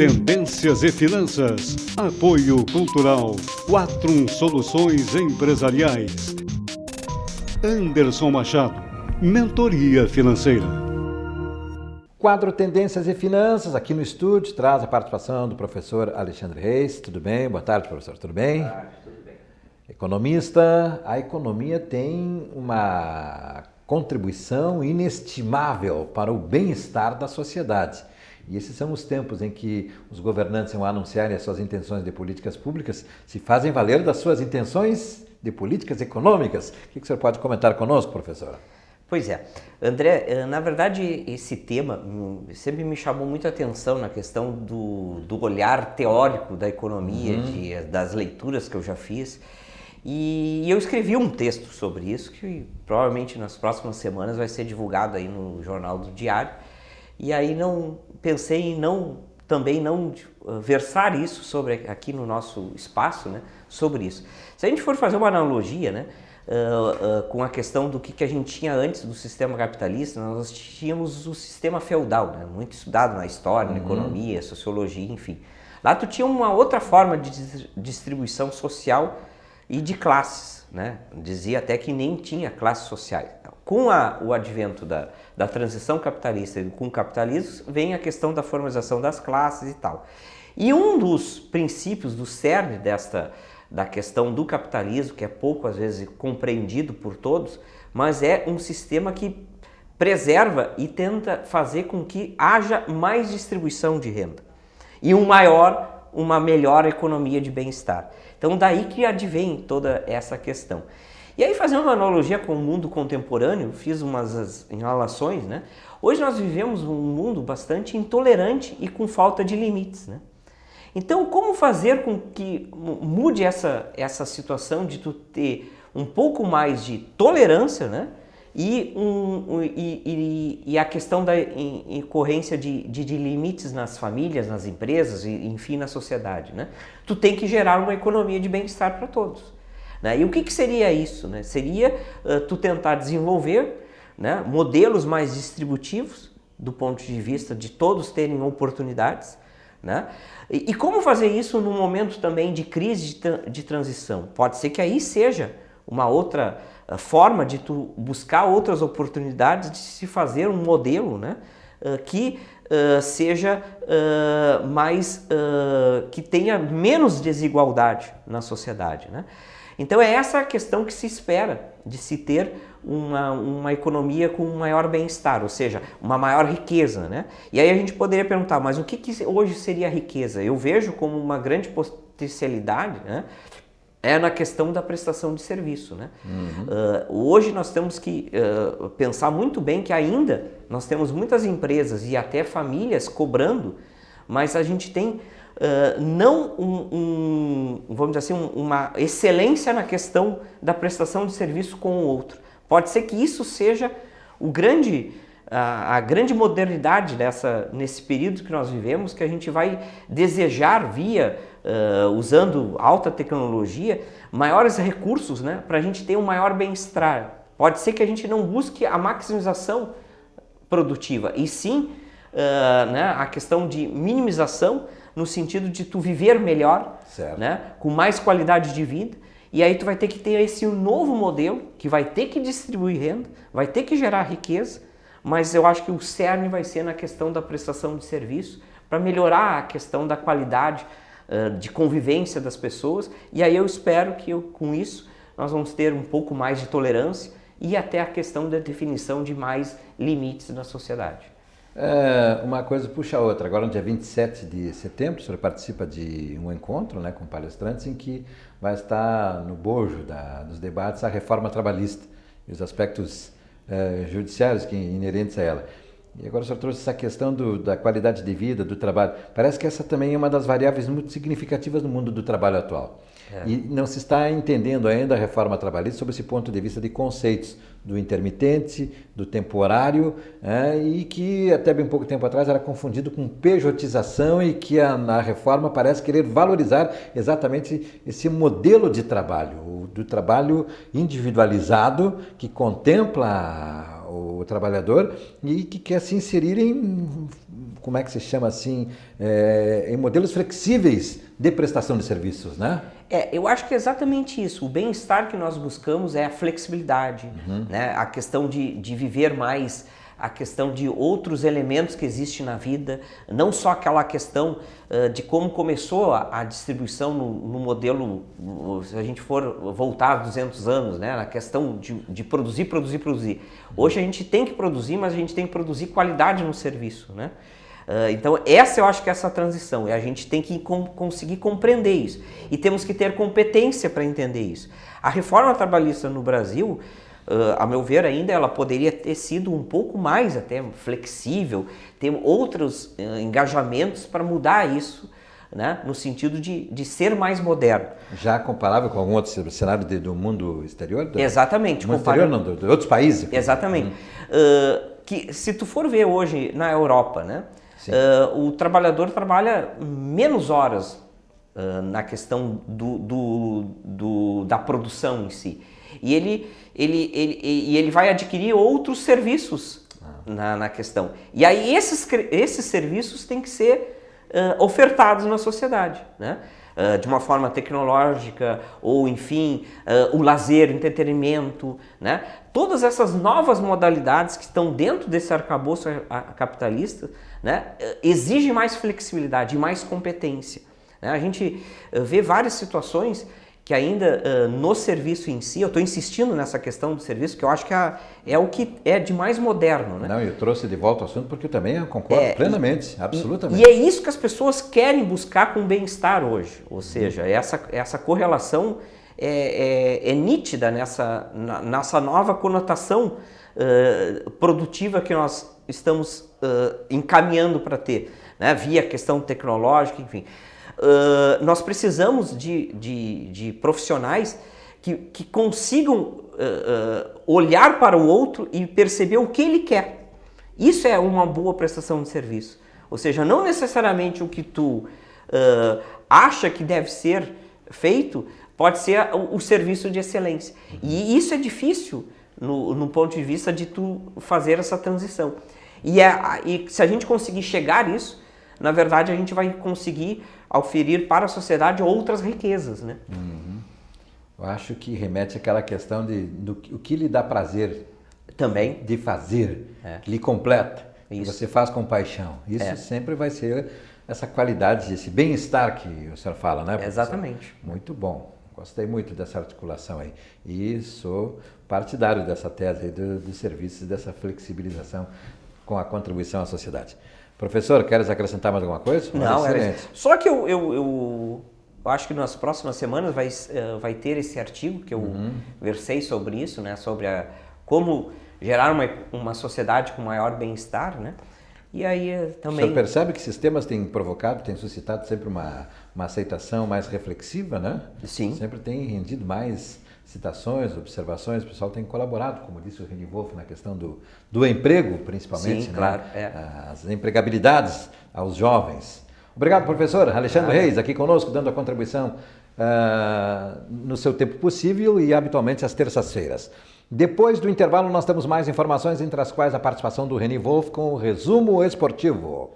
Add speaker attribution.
Speaker 1: Tendências e Finanças. Apoio Cultural. Quatrum Soluções Empresariais. Anderson Machado. Mentoria Financeira.
Speaker 2: Quadro Tendências e Finanças, aqui no estúdio, traz a participação do professor Alexandre Reis. Tudo bem? Boa tarde, professor. Tudo bem?
Speaker 3: Boa tarde, tudo bem.
Speaker 2: Economista, a economia tem uma contribuição inestimável para o bem-estar da sociedade. E esses são os tempos em que os governantes, ao anunciarem as suas intenções de políticas públicas, se fazem valer das suas intenções de políticas econômicas. O que o senhor pode comentar conosco, professora?
Speaker 3: Pois é, André, na verdade esse tema sempre me chamou muita atenção na questão do olhar teórico da economia, das leituras que eu já fiz. E eu escrevi um texto sobre isso que provavelmente nas próximas semanas vai ser divulgado aí no Jornal do Diário. E aí pensei em também não versar isso sobre aqui no nosso espaço, né, sobre isso. Se a gente for fazer uma analogia, né, com a questão do que a gente tinha antes do sistema capitalista, nós tínhamos o sistema feudal, né, muito estudado na história, na economia, sociologia, enfim. Lá tu tinha uma outra forma de distribuição social e de classes, né? Dizia até que nem tinha classes sociais. Com o advento da transição capitalista e com o capitalismo, vem a questão da formalização das classes e tal. E um dos princípios, do cerne da questão do capitalismo, que é pouco às vezes compreendido por todos, mas é um sistema que preserva e tenta fazer com que haja mais distribuição de renda e uma melhor economia de bem-estar. Então daí que advém toda essa questão. E aí, fazendo uma analogia com o mundo contemporâneo, fiz umas inalações, né? Hoje nós vivemos um mundo bastante intolerante e com falta de limites, né? Então, como fazer com que mude essa situação de tu ter um pouco mais de tolerância, né? E a questão da incorrência de limites nas famílias, nas empresas, e, enfim, na sociedade, né? Tu tem que gerar uma economia de bem-estar para todos. Né? E o que seria isso? Né? Seria tu tentar desenvolver, né, modelos mais distributivos do ponto de vista de todos terem oportunidades. Né? E como fazer isso num momento também de crise de transição? Pode ser que aí seja uma outra forma de tu buscar outras oportunidades de se fazer um modelo, né, que seja mais, que tenha menos desigualdade na sociedade, né? Então é essa a questão que se espera de se ter uma economia com um maior bem-estar, ou seja, uma maior riqueza, né? E aí a gente poderia perguntar, mas o que hoje seria riqueza? Eu vejo como uma grande potencialidade, né, é na questão da prestação de serviço, né? Hoje nós temos que pensar muito bem que ainda nós temos muitas empresas e até famílias cobrando, mas a gente tem não vamos dizer assim, uma excelência na questão da prestação de serviço com o outro. Pode ser que isso seja a grande modernidade nesse período que nós vivemos, que a gente vai desejar usando alta tecnologia, maiores recursos, né, para a gente ter um maior bem-estar. Pode ser que a gente não busque a maximização produtiva, e sim né, a questão de minimização, no sentido de tu viver melhor, né, com mais qualidade de vida, e aí tu vai ter que ter esse novo modelo, que vai ter que distribuir renda, vai ter que gerar riqueza, mas eu acho que o cerne vai ser na questão da prestação de serviço, para melhorar a questão da qualidade de convivência das pessoas, e aí eu espero que com isso nós vamos ter um pouco mais de tolerância e até a questão da definição de mais limites na sociedade.
Speaker 2: Uma coisa puxa a outra. Agora, no dia 27 de setembro, o senhor participa de um encontro, né, com palestrantes em que vai estar no bojo dos debates a reforma trabalhista e os aspectos judiciários inerentes a ela. E agora o senhor trouxe essa questão da qualidade de vida, do trabalho. Parece que essa também é uma das variáveis muito significativas no mundo do trabalho atual. E não se está entendendo ainda a reforma trabalhista sob esse ponto de vista de conceitos do intermitente, do temporário, e que até bem pouco tempo atrás era confundido com pejotização, e que a reforma parece querer valorizar exatamente esse modelo de trabalho, do trabalho individualizado, que contempla o trabalhador e que quer se inserir como é que se chama assim, em modelos flexíveis de prestação de serviços, né?
Speaker 3: Eu acho que é exatamente isso. O bem-estar que nós buscamos é a flexibilidade, né? A questão de viver mais, a questão de outros elementos que existem na vida, não só aquela questão de como começou a distribuição no modelo, se a gente for voltar 200 anos, né? Na questão de produzir. Hoje a gente tem que produzir, mas a gente tem que produzir qualidade no serviço, né? Então eu acho que é essa transição, e a gente tem que conseguir compreender isso, e temos que ter competência para entender isso. A reforma trabalhista no Brasil, a meu ver ainda, ela poderia ter sido um pouco mais até flexível, ter outros engajamentos para mudar isso, né, no sentido de ser mais moderno.
Speaker 2: Já comparável com algum outro cenário do mundo exterior?
Speaker 3: Exatamente.
Speaker 2: Do mundo exterior não, de outros países.
Speaker 3: Exatamente. Que se tu for ver hoje na Europa, né, o trabalhador trabalha menos horas na questão da produção em si. E ele vai adquirir outros serviços na questão. E aí esses serviços têm que ser ofertados na sociedade, né? De uma forma tecnológica, ou enfim, o lazer, o entretenimento, né? Todas essas novas modalidades que estão dentro desse arcabouço capitalista, né, exigem mais flexibilidade e mais competência, né? A gente vê várias situações que ainda no serviço em si, eu estou insistindo nessa questão do serviço, que eu acho que é o que é de mais moderno, né?
Speaker 2: Não, eu trouxe de volta o assunto porque eu também concordo plenamente, absolutamente.
Speaker 3: E é isso que as pessoas querem buscar com bem-estar hoje, ou seja, essa correlação é nítida nessa nova conotação produtiva que nós estamos encaminhando para ter, né? Via questão tecnológica, enfim. Nós precisamos de profissionais que consigam olhar para o outro e perceber o que ele quer. Isso é uma boa prestação de serviço. Ou seja, não necessariamente o que tu acha que deve ser feito pode ser o serviço de excelência. E isso é difícil no ponto de vista de tu fazer essa transição. E se a gente conseguir chegar a isso, na verdade a gente vai conseguir oferir para a sociedade outras riquezas, né?
Speaker 2: Eu acho que remete àquela questão do que lhe dá prazer
Speaker 3: também
Speaker 2: de fazer, lhe completa, que você faz com paixão. Isso sempre vai ser essa qualidade, esse bem-estar que o senhor fala, né, professor?
Speaker 3: Exatamente.
Speaker 2: Muito bom. Gostei muito dessa articulação aí. E sou partidário dessa tese aí dos serviços, dessa flexibilização com a contribuição à sociedade. Professor, queres acrescentar mais alguma coisa?
Speaker 3: Não, só que eu acho que nas próximas semanas vai ter esse artigo que eu versei sobre isso, né? Sobre como gerar uma sociedade com maior bem-estar, né? E aí também...
Speaker 2: O senhor percebe que sistemas têm provocado, têm suscitado sempre uma aceitação mais reflexiva, né?
Speaker 3: Sim.
Speaker 2: Sempre tem rendido mais citações, observações, o pessoal tem colaborado, como disse o Reni Wolf, na questão do emprego, principalmente.
Speaker 3: Sim,
Speaker 2: né?
Speaker 3: claro.
Speaker 2: As empregabilidades aos jovens. Obrigado, professor. Alexandre Reis, aqui conosco, dando a contribuição no seu tempo possível e habitualmente às terças-feiras. Depois do intervalo, nós temos mais informações, entre as quais a participação do Reni Wolf com o resumo esportivo.